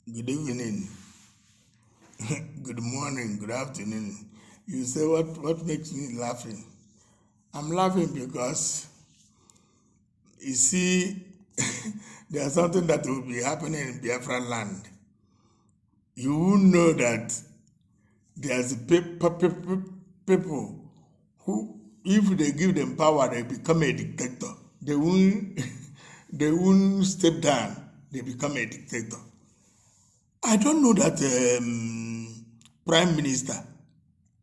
Good evening, good morning, good afternoon. You say what makes me laughing? I'm laughing because you see there's something that will be happening in Biafra land. You will know that there's people who, if they give them power, they become a dictator. They won't step down. They become a dictator. I don't know that Prime Minister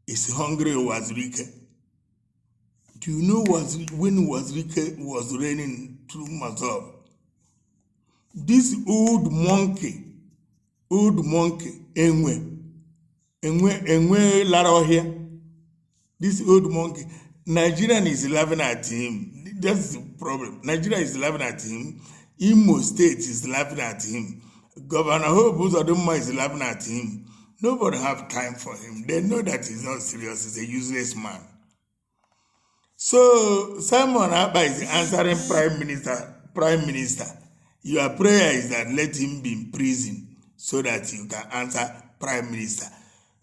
is hungry Uwazuluke. Do you know when Uwazuluke was reigning through Mazov? This old monkey, Enwe Laro here. This old monkey, Nigerian is laughing at him. That's the problem. Nigeria is laughing at him. Imo State is laughing at him. Governor Hope Uzodinma is laughing at him. Nobody have time for him. They know that he's not serious. He's a useless man. So Simon Abba is answering Prime Minister. Your prayer is that let him be in prison so that you can answer Prime Minister.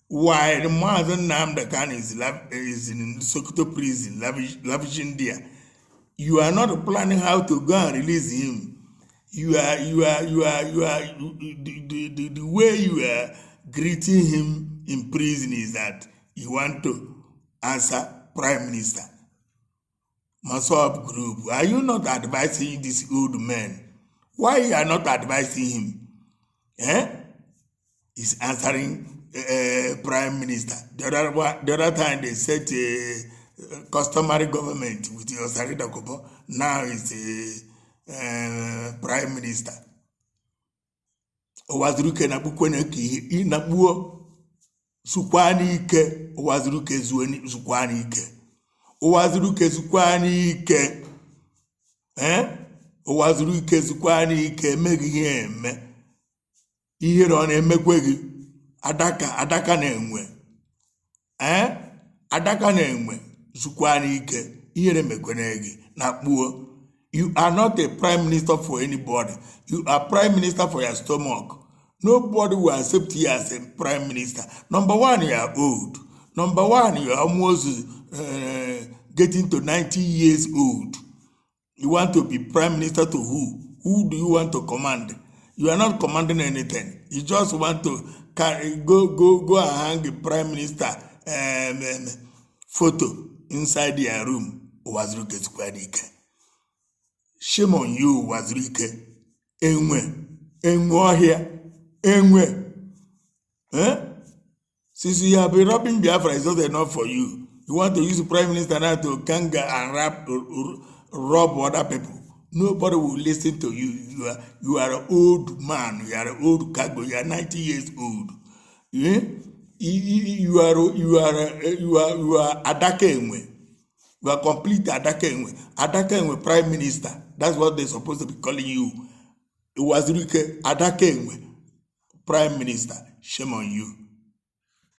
While Mazen Namdakan is in Sokoto prison, lavishing there, you are not planning how to go and release him. The way you are greeting him in prison is that you want to answer Prime Minister. Masop Group, are you not advising this old man? Why you are not advising him? He's answering Prime Minister. The other time they said customary government with your Sarita Kopo. Now it's Prime Minister. Uwazuluke na bukweneki inabuo Zukwanuke Uwazuluke Zukwanuke. Uwazuluke Zukwanuke. Uwazuluke Zukwanuke megiheme. Ihe ron emekwegi Adaka na Enwe. Adaka na Enwe Zukwanuke ihe remekwenegi na buo. You are not a prime minister for anybody. You are prime minister for your stomach. Nobody will accept you as a prime minister. Number one, you are old. Number one, you are almost getting to 90 years old. You want to be prime minister to who? Who do you want to command? You are not commanding anything. You just want to go and hang the prime minister photo inside your room. Uwazuluke Zukwanuke. Shame on you, Uwazuluke. Enwe here. Enwe. Since you have been robbing Biafra, it's not enough for you. You want to use the Prime Minister now to kanga and rob other people. Nobody will listen to you. You are an old man. You are an old cargo. You are 90 years old. You are Adaka Enwe. You are complete Adaka Enwe. Adaka Enwe Prime Minister. That's what they're supposed to be calling you. Uwazuluke Adaka Enwe Prime Minister. Shame on you.